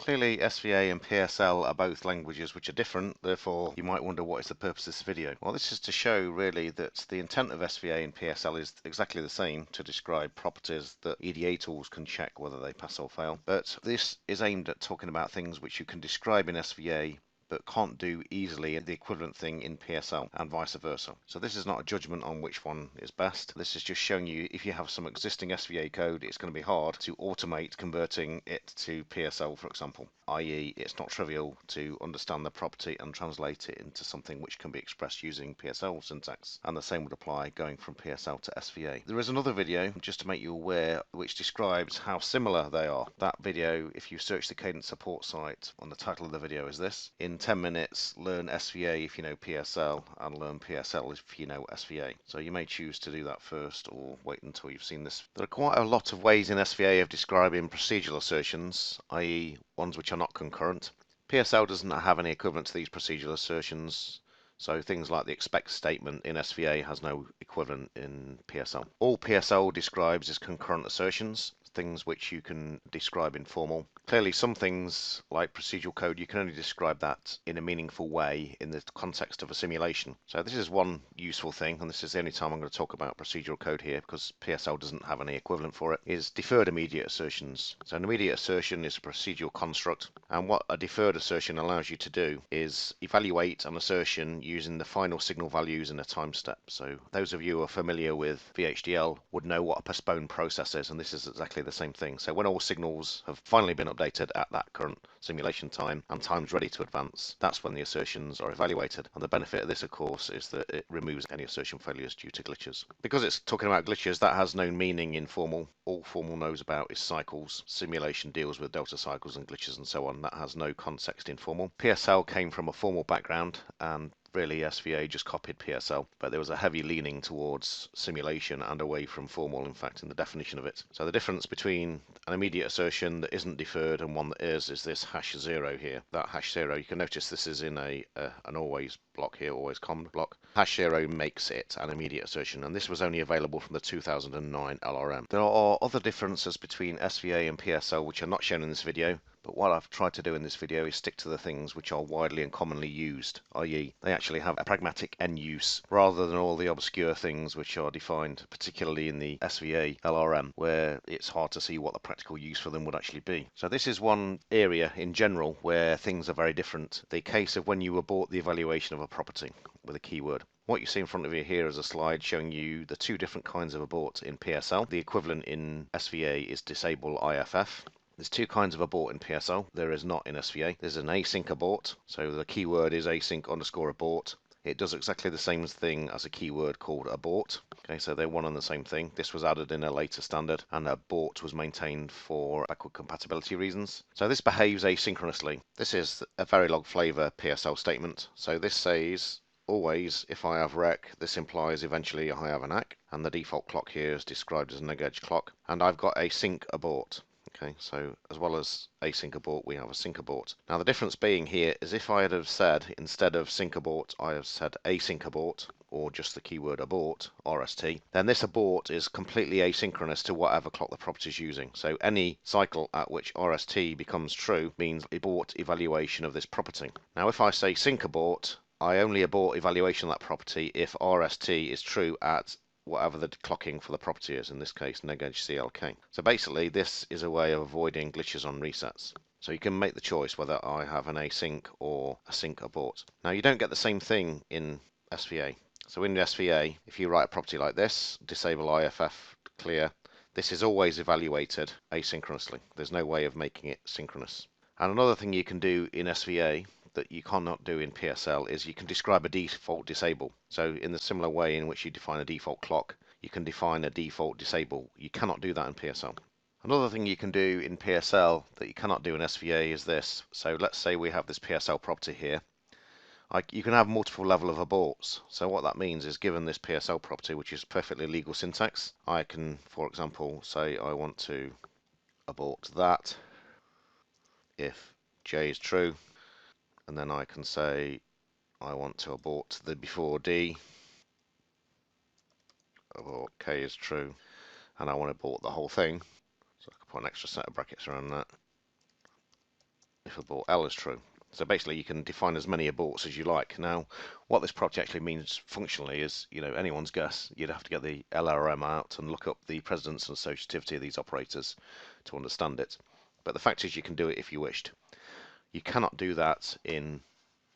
Clearly SVA and PSL are both languages which are different, therefore you might wonder what is the purpose of this video. Well, this is to show really that the intent of SVA and PSL is exactly the same, to describe properties that EDA tools can check whether they pass or fail. But this is aimed at talking about things which you can describe in SVA but can't do easily the equivalent thing in PSL and vice versa. So this is not a judgment on which one is best. This is just showing you if you have some existing SVA code, it's going to be hard to automate converting it to PSL, for example, i.e. it's not trivial to understand the property and translate it into something which can be expressed using PSL syntax, and the same would apply going from PSL to SVA. There is another video, just to make you aware, which describes how similar they are. That video, if you search the Cadence support site, on the title of the video is this: in 10 minutes, learn SVA if you know PSL, and learn PSL if you know SVA. So you may choose to do that first or wait until you've seen this. There are quite a lot of ways in SVA of describing procedural assertions, i.e. ones which are not concurrent. PSL doesn't have any equivalent to these procedural assertions, so things like the expect statement in SVA has no equivalent in PSL. All PSL describes is concurrent assertions, things which you can describe in formal. Clearly some things like procedural code, you can only describe that in a meaningful way in the context of a simulation. So this is one useful thing, and this is the only time I'm going to talk about procedural code here because PSL doesn't have any equivalent for it, is deferred immediate assertions. So an immediate assertion is a procedural construct, and what a deferred assertion allows you to do is evaluate an assertion using the final signal values in a time step. So those of you who are familiar with VHDL would know what a postponed process is, and this is exactly the same thing. So when all signals have finally been updated at that current simulation time and time's ready to advance, that's when the assertions are evaluated. And the benefit of this, of course, is that it removes any assertion failures due to glitches. Because it's talking about glitches, that has no meaning in formal. All formal knows about is cycles. Simulation deals with delta cycles and glitches and so on. That has no context in formal. PSL came from a formal background, and really SVA just copied PSL, but there was a heavy leaning towards simulation and away from formal, in fact, in the definition of it. So the difference between an immediate assertion that isn't deferred and one that is this #0 here. That #0, you can notice this is in an always block here, always common block. #0 makes it an immediate assertion, and this was only available from the 2009 LRM. There are other differences between SVA and PSL which are not shown in this video, but what I've tried to do in this video is stick to the things which are widely and commonly used, i.e. they actually have a pragmatic end use, rather than all the obscure things which are defined, particularly in the SVA LRM, where it's hard to see what the practical use for them would actually be. So this is one area in general where things are very different. The case of when you abort the evaluation of a property with a keyword. What you see in front of you here is a slide showing you the two different kinds of abort in PSL. The equivalent in SVA is disable IFF. There's two kinds of abort in PSL. There is not in SVA. There's an async abort. So the keyword is async_abort. It does exactly the same thing as a keyword called abort. Okay, so they're one and the same thing. This was added in a later standard, and abort was maintained for backward compatibility reasons. So this behaves asynchronously. This is a Verilog flavor PSL statement. So this says always, if I have rec, this implies eventually I have an ACK, and the default clock here is described as a neg-edge clock, and I've got a sync abort. Okay, so as well as async abort, we have a sync abort. Now the difference being here is if I had have said, instead of sync abort, I have said async abort, or just the keyword abort, RST, then this abort is completely asynchronous to whatever clock the property is using. So any cycle at which RST becomes true means abort evaluation of this property. Now if I say sync abort, I only abort evaluation of that property if RST is true at whatever the clocking for the property is, in this case neg-edge CLK. So basically this is a way of avoiding glitches on resets. So you can make the choice whether I have an async or a sync abort. Now you don't get the same thing in SVA. So in SVA, if you write a property like this, disable IFF clear, this is always evaluated asynchronously. There's no way of making it synchronous. And another thing you can do in SVA that you cannot do in PSL is you can describe a default disable. So in the similar way in which you define a default clock, you can define a default disable. You cannot do that in PSL. Another thing you can do in PSL that you cannot do in SVA is this. So let's say we have this PSL property here. You can have multiple level of aborts. So what that means is, given this PSL property, which is perfectly legal syntax, I can, for example, say I want to abort that if J is true. And then I can say I want to abort the before D, abort K is true, and I want to abort the whole thing. So I can put an extra set of brackets around that. if abort L is true. So basically you can define as many aborts as you like. Now, what this property actually means functionally is, anyone's guess. You'd have to get the LRM out and look up the precedence and associativity of these operators to understand it. But the fact is you can do it if you wished. You cannot do that in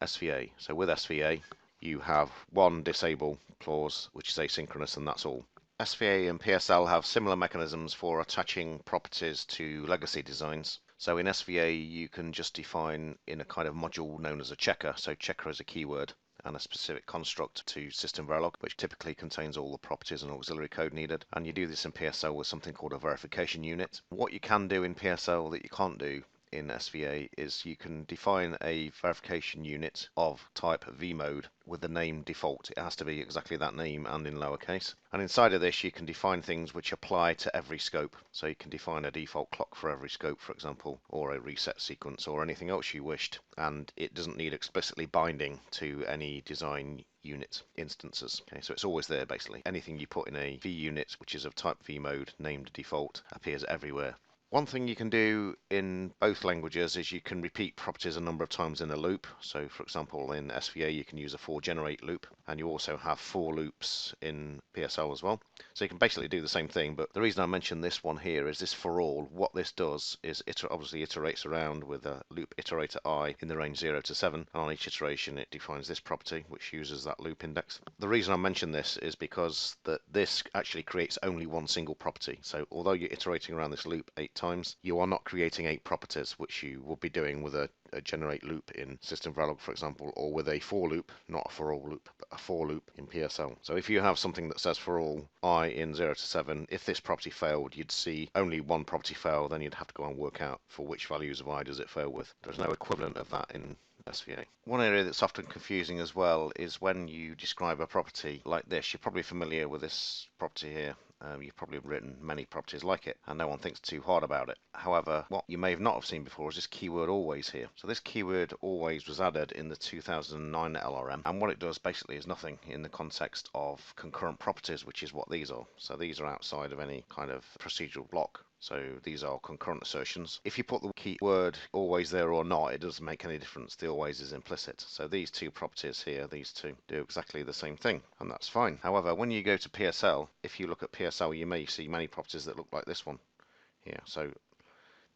SVA. So with SVA, you have one disable clause, which is asynchronous, and that's all. SVA and PSL have similar mechanisms for attaching properties to legacy designs. So in SVA, you can just define in a kind of module known as a checker. So checker is a keyword and a specific construct to system Verilog, which typically contains all the properties and auxiliary code needed. And you do this in PSL with something called a verification unit. What you can do in PSL that you can't do in SVA is you can define a verification unit of type vmode with the name default. It has to be exactly that name and in lowercase. And inside of this you can define things which apply to every scope. So you can define a default clock for every scope, for example, or a reset sequence or anything else you wished. And it doesn't need explicitly binding to any design unit instances. Okay, so it's always there basically. Anything you put in a V unit which is of type vmode named default appears everywhere. One thing you can do in both languages is you can repeat properties a number of times in a loop. So for example in SVA you can use a for generate loop, and you also have for loops in PSL as well. So you can basically do the same thing, but the reason I mention this one here is this for all. What this does is it obviously iterates around with a loop iterator I in the range 0 to 7, and on each iteration it defines this property which uses that loop index. The reason I mention this is because this actually creates only one single property. So although you're iterating around this loop 8 times, you are not creating 8 properties, which you will be doing with a generate loop in System Verilog, for example, or with a for loop, not a for all loop, but a for loop in PSL. So if you have something that says for all I in 0 to 7, if this property failed, you'd see only one property fail, then you'd have to go and work out for which values of I does it fail with. There's no equivalent of that in SVA. One area that's often confusing as well is when you describe a property like this. You're probably familiar with this property here. You've probably written many properties like it, and no one thinks too hard about it. However, what you may have not have seen before is this keyword always here. So this keyword always was added in the 2009 LRM, and what it does basically is nothing in the context of concurrent properties, which is what these are. So these are outside of any kind of procedural block. So these are concurrent assertions. If you put the keyword always there or not, it doesn't make any difference. The always is implicit. So these two properties here, these two, do exactly the same thing, and that's fine. However, when you go to PSL, if you look at PSL, you may see many properties that look like this one here. So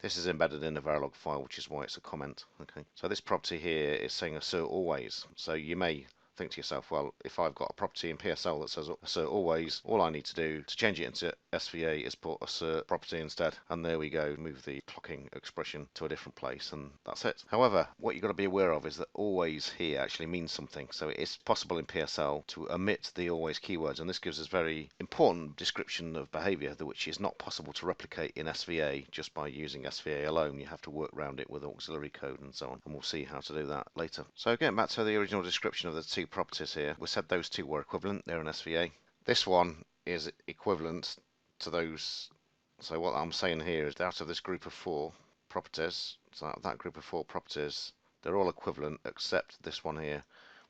this is embedded in the Verilog file, which is why it's a comment. Okay. So this property here is saying assert always. So you may think to yourself, well, if I've got a property in PSL that says assert always, all I need to do to change it into SVA is put assert property instead, and there we go, move the clocking expression to a different place, and that's it. However, what you've got to be aware of is that always here actually means something. So it's possible in PSL to omit the always keywords, and this gives us very important description of behavior which is not possible to replicate in SVA just by using SVA alone. You have to work around it with auxiliary code and so on, and we'll see how to do that later. So getting back to the original description of the two properties here, we said those two were equivalent. They're in SVA. This one is equivalent to those. So what I'm saying here is that out of this group of 4 properties, so out of that group of 4 properties, they're all equivalent except this one here,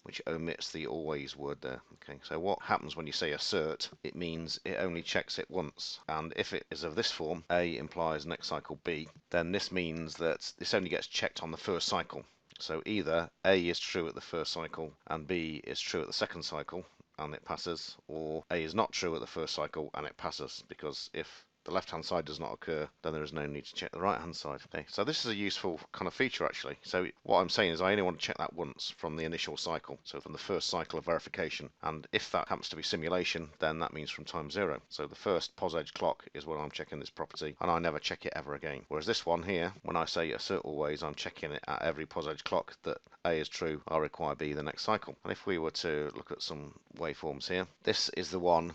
which omits the always word there. Okay, so what happens when you say assert? It means it only checks it once, and if it is of this form, A implies next cycle B, then this means that this only gets checked on the first cycle. So either A is true at the first cycle and B is true at the second cycle and it passes, or A is not true at the first cycle and it passes, because if the left-hand side does not occur, then there is no need to check the right-hand side. Okay, so this is a useful kind of feature actually. So what I'm saying is I only want to check that once from the initial cycle, so from the first cycle of verification. And if that happens to be simulation, then that means from time 0. So the first pos edge clock is when I'm checking this property, and I never check it ever again. Whereas this one here, when I say assert always, I'm checking it at every pos edge clock that A is true, I require B the next cycle. And if we were to look at some waveforms here, this is the one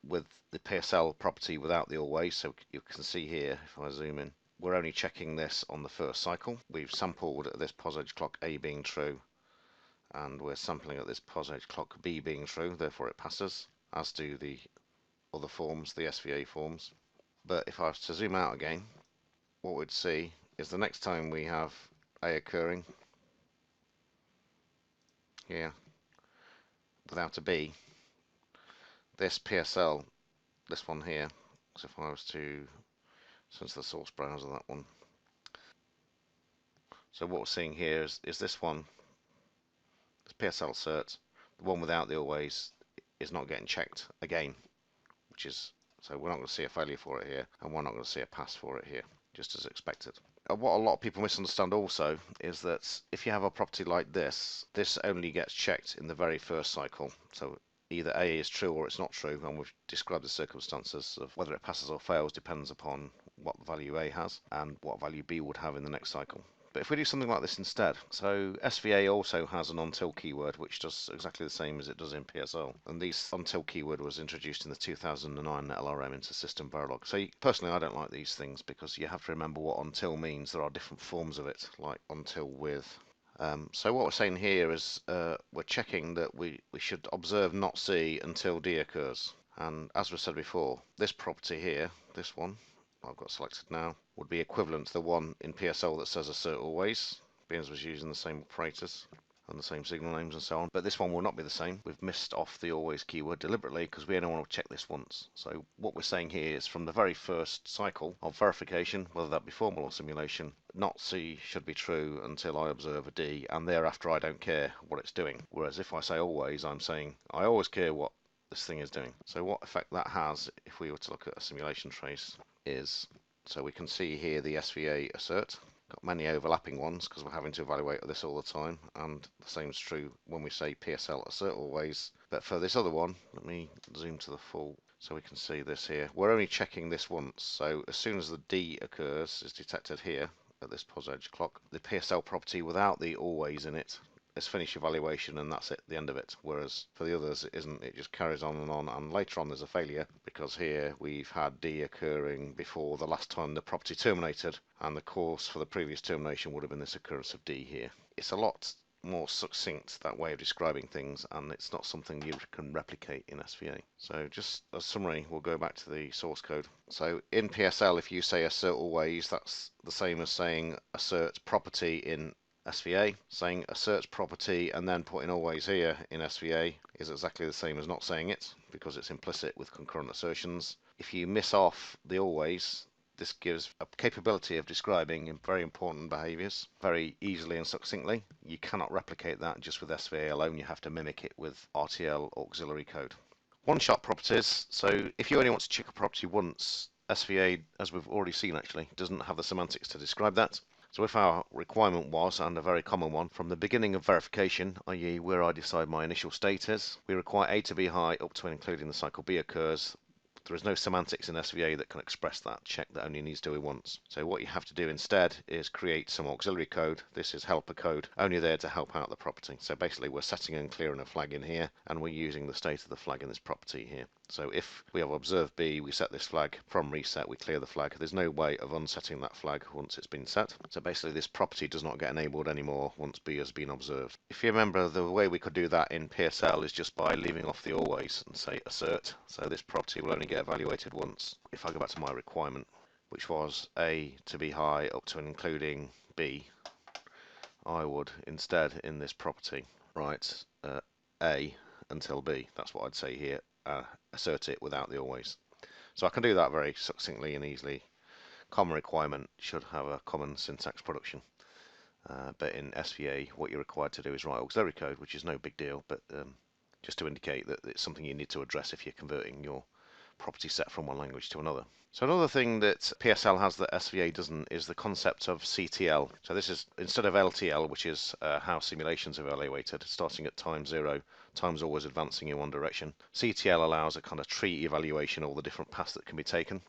with the PSL property without the always. So you can see here, if I zoom in, we're only checking this on the first cycle. We've sampled at this pos edge clock A being true, and we're sampling at this pos edge clock B being true, therefore it passes, as do the other forms, the SVA forms. But if I was to zoom out again, what we'd see is the next time we have A occurring here without a B, this PSL, this one here, so if I was to, since the source browser, that one, So what we're seeing here is this one, this PSL assert, the one without the always is not getting checked again, which is, so we're not going to see a failure for it here, and we're not going to see a pass for it here, just as expected. What a lot of people misunderstand also is that if you have a property like this, this only gets checked in the very first cycle. So either A is true or it's not true, and we've described the circumstances of whether it passes or fails depends upon what value A has and what value B would have in the next cycle. But if we do something like this instead, so SVA also has an until keyword which does exactly the same as it does in PSL, and this until keyword was introduced in the 2009 LRM into System Verilog. So personally I don't like these things because you have to remember what until means. There are different forms of it, like until with. So what we're saying here is we're checking that we should observe not C until D occurs. And as we said before, this property here, this one, I've got selected now, would be equivalent to the one in PSL that says assert always, being as we're using the same operators and the same signal names and so on. But this one will not be the same. We've missed off the always keyword deliberately because we only want to check this once. So what we're saying here is from the very first cycle of verification, whether that be formal or simulation, not C should be true until I observe a D, and thereafter I don't care what it's doing. Whereas if I say always, I'm saying I always care what this thing is doing. So what effect that has, if we were to look at a simulation trace, is, so we can see here the SVA assert. Got many overlapping ones because we're having to evaluate this all the time, and the same is true when we say PSL assert always. But for this other one, let me zoom to the full so we can see this here. We're only checking this once, so as soon as the D occurs, is detected here at this pos edge clock, the PSL property without the always in it is finished evaluation, and that's it, the end of it. Whereas for the others it isn't, it just carries on, and later on there's a failure because here we've had D occurring before the last time the property terminated, and the course for the previous termination would have been this occurrence of D here. It's a lot more succinct, that way of describing things, and it's not something you can replicate in SVA. So just a summary, we'll go back to the source code. So in PSL, if you say assert always, that's the same as saying assert property in SVA. Saying asserts property and then putting always here in SVA is exactly the same as not saying it because it's implicit with concurrent assertions. If you miss off the always, this gives a capability of describing very important behaviors very easily and succinctly. You cannot replicate that just with SVA alone. You have to mimic it with RTL auxiliary code. One-shot properties. So if you only want to check a property once, SVA, as we've already seen actually, doesn't have the semantics to describe that. So if our requirement was, and a very common one, from the beginning of verification, i.e. where I decide my initial state is, we require A to be high up to and including the cycle B occurs. There is no semantics in SVA that can express that check that only needs doing once. So what you have to do instead is create some auxiliary code. This is helper code, only there to help out the property. So basically we're setting and clearing a flag in here, and we're using the state of the flag in this property here. So if we have observed B, we set this flag. From reset, we clear the flag. There's no way of unsetting that flag once it's been set. So basically this property does not get enabled anymore once B has been observed. If you remember, the way we could do that in PSL is just by leaving off the always and say assert. So this property will only get evaluated once. If I go back to my requirement, which was A to be high up to and including B, I would instead in this property write A until B. That's what I'd say here. Assert it without the always. So I can do that very succinctly and easily. Common requirement should have a common syntax production. But in SVA, what you're required to do is write auxiliary code, which is no big deal, but just to indicate that it's something you need to address if you're converting your property set from one language to another. So another thing that PSL has that SVA doesn't is the concept of CTL. So this is, instead of LTL, which is how simulations are evaluated, starting at time 0, time's always advancing in one direction. CTL allows a kind of tree evaluation, all the different paths that can be taken.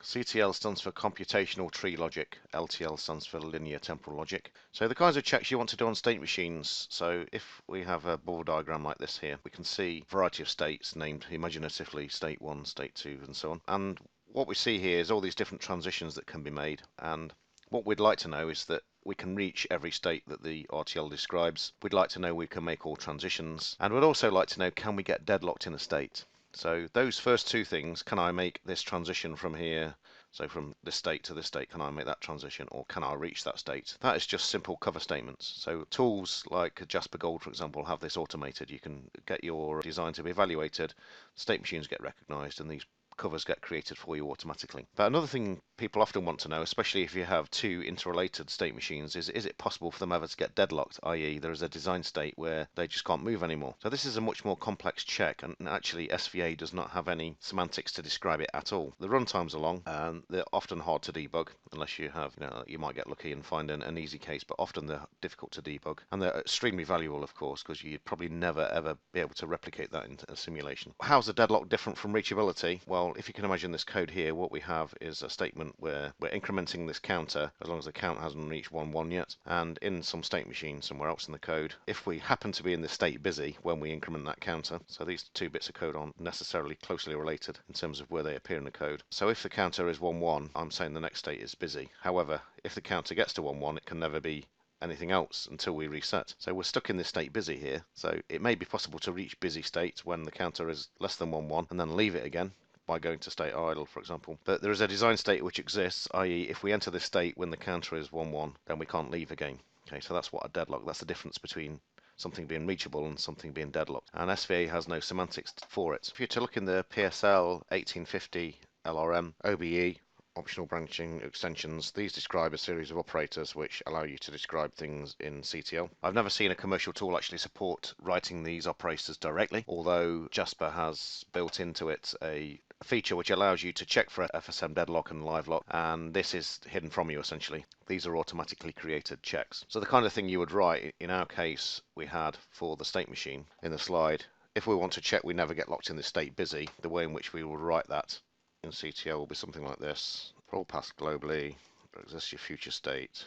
CTL stands for computational tree logic, LTL stands for linear temporal logic. So the kinds of checks you want to do on state machines, so if we have a bubble diagram like this here, we can see a variety of states named imaginatively state 1, state 2 and so on. And what we see here is all these different transitions that can be made, and what we'd like to know is that we can reach every state that the RTL describes. We'd like to know we can make all transitions, and we'd also like to know, can we get deadlocked in a state? So those first two things, can I make this transition from here, so from this state to this state, can I make that transition, or can I reach that state? That is just simple cover statements. So tools like Jasper Gold, for example, have this automated. You can get your design to be evaluated, state machines get recognized, and these covers get created for you automatically. But another thing people often want to know, especially if you have two interrelated state machines, is it possible for them ever to get deadlocked, i.e. there is a design state where they just can't move anymore. So this is a much more complex check, and actually SVA does not have any semantics to describe it at all. The runtimes are long, and they're often hard to debug, unless you have, you might get lucky and find an easy case, but often they're difficult to debug. And they're extremely valuable, of course, because you'd probably never ever be able to replicate that in a simulation. How's the deadlock different from reachability? Well, if you can imagine this code here, what we have is a statement where we're incrementing this counter as long as the count hasn't reached 1-1 yet, and in some state machine somewhere else in the code, if we happen to be in the state busy when we increment that counter, so these two bits of code aren't necessarily closely related in terms of where they appear in the code. So if the counter is 1-1, I'm saying the next state is busy. However, if the counter gets to 1-1, it can never be anything else until we reset. So we're stuck in this state busy here. So it may be possible to reach busy state when the counter is less than 1-1 and then leave it again by going to state idle, for example. But there is a design state which exists, i.e. if we enter this state when the counter is 1-1, then we can't leave again. Okay, so that's what a deadlock, that's the difference between something being reachable and something being deadlocked. And SVA has no semantics for it. If you're to look in the PSL 1850 LRM, OBE, optional branching extensions, these describe a series of operators which allow you to describe things in CTL. I've never seen a commercial tool actually support writing these operators directly, although Jasper has built into it a feature which allows you to check for FSM deadlock and live lock, and this is hidden from you essentially. These are automatically created checks. So the kind of thing you would write, in our case we had for the state machine in the slide, if we want to check we never get locked in this state busy, the way in which we will write that in CTL will be something like this. For all paths globally, there exists your future state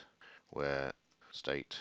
where state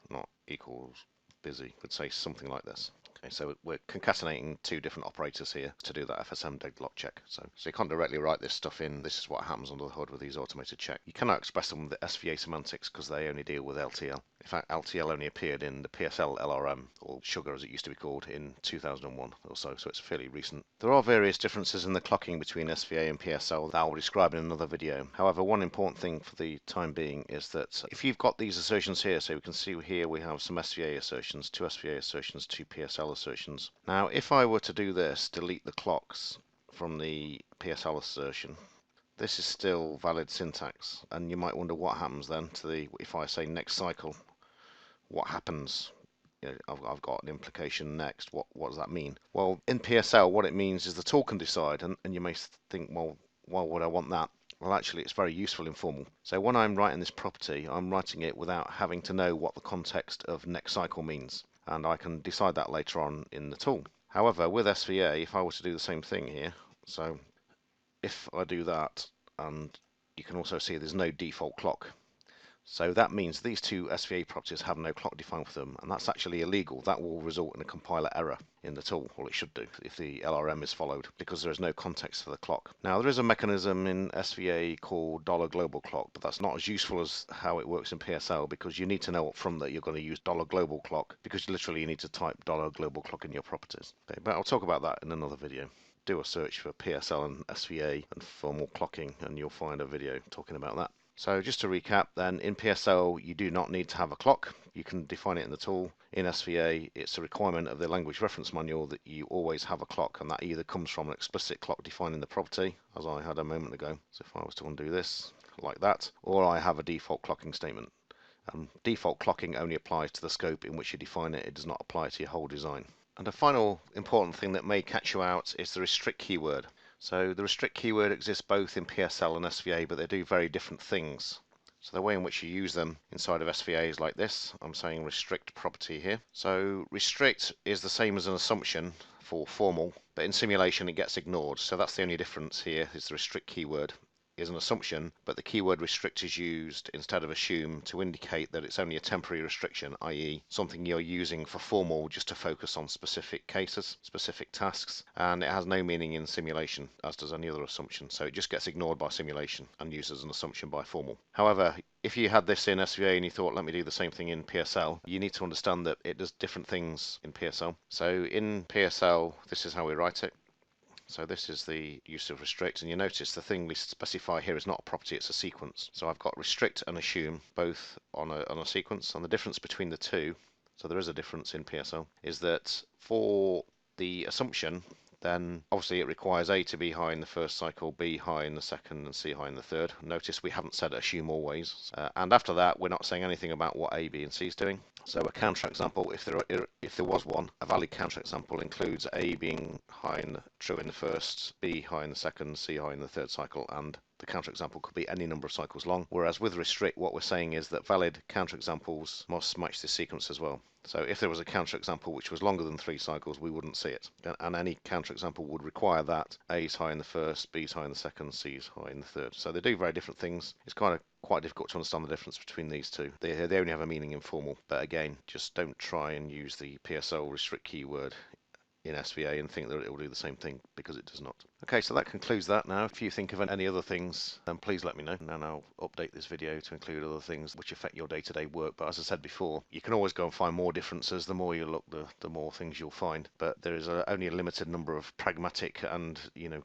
not equals busy. Would say something like this. Okay, so we're concatenating two different operators here to do that FSM deadlock check. So you can't directly write this stuff in. This is what happens under the hood with these automated checks. You cannot express them with the SVA semantics because they only deal with LTL. In fact, LTL only appeared in the PSL LRM, or Sugar as it used to be called, in 2001 or so it's fairly recent. There are various differences in the clocking between SVA and PSL that I will describe in another video. However, one important thing for the time being is that if you've got these assertions here, so we can see here we have some SVA assertions, two SVA assertions, two PSL assertions. Now, if I were to do this, delete the clocks from the PSL assertion, this is still valid syntax, and you might wonder what happens then to the, if I say next cycle, what happens? I've got an implication next. What does that mean? Well, in PSL, what it means is the tool can decide, and you may think, well, why would I want that? Well, actually, it's very useful in formal. So when I'm writing this property, I'm writing it without having to know what the context of next cycle means, and I can decide that later on in the tool. However, with SVA, if I were to do the same thing here, so if I do that, and you can also see there's no default clock. So that means these two SVA properties have no clock defined for them, and that's actually illegal. That will result in a compiler error in the tool, or it should do, if the LRM is followed, because there is no context for the clock. Now, there is a mechanism in SVA called $global clock, but that's not as useful as how it works in PSL, because you need to know up front that you're going to use $global clock, because literally you need to type $global clock in your properties. Okay, but I'll talk about that in another video. Do a search for PSL and SVA and for more clocking, and you'll find a video talking about that. So just to recap then, in PSL you do not need to have a clock. You can define it in the tool. In SVA it's a requirement of the language reference manual that you always have a clock, and that either comes from an explicit clock defining the property, as I had a moment ago. So if I was to undo this like that, or I have a default clocking statement. Default clocking only applies to the scope in which you define it. It does not apply to your whole design. And a final important thing that may catch you out is the restrict keyword. So the restrict keyword exists both in PSL and SVA, but they do very different things. So the way in which you use them inside of SVA is like this. I'm saying restrict property here. So restrict is the same as an assumption for formal, but in simulation it gets ignored. So that's the only difference here, is the restrict keyword is an assumption, but the keyword restrict is used instead of assume to indicate that it's only a temporary restriction, i.e. something you're using for formal just to focus on specific cases, specific tasks, and it has no meaning in simulation, as does any other assumption. So it just gets ignored by simulation and used as an assumption by formal. However, if you had this in SVA and you thought, let me do the same thing in PSL, you need to understand that it does different things in PSL. So in PSL, this is how we write it. So this is the use of restrict, and you notice the thing we specify here is not a property, it's a sequence. So I've got restrict and assume both on a sequence, and the difference between the two, so there is a difference in PSL, is that for the assumption, then obviously it requires A to be high in the first cycle, B high in the second, and C high in the third. Notice we haven't said assume always. And after that, we're not saying anything about what A, B, and C is doing. So a counterexample, if there was one, a valid counterexample includes A being true in the first, B high in the second, C high in the third cycle, and the counterexample could be any number of cycles long. Whereas with restrict, what we're saying is that valid counterexamples must match this sequence as well. So if there was a counterexample which was longer than 3 cycles, we wouldn't see it. And any counterexample would require that A is high in the first, B is high in the second, C is high in the third. So they do very different things. It's kind of quite difficult to understand the difference between these two. They only have a meaning in formal. But again, just don't try and use the PSL restrict keyword in SVA and think that it will do the same thing, because it does not. Okay, so that concludes that. Now, if you think of any other things, then please let me know, and then I'll update this video to include other things which affect your day-to-day work. But as I said before, you can always go and find more differences. The more you look, the more things you'll find. But there is only a limited number of pragmatic and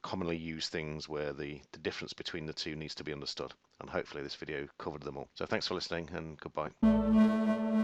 commonly used things where the difference between the two needs to be understood. And hopefully this video covered them all. So thanks for listening, and goodbye.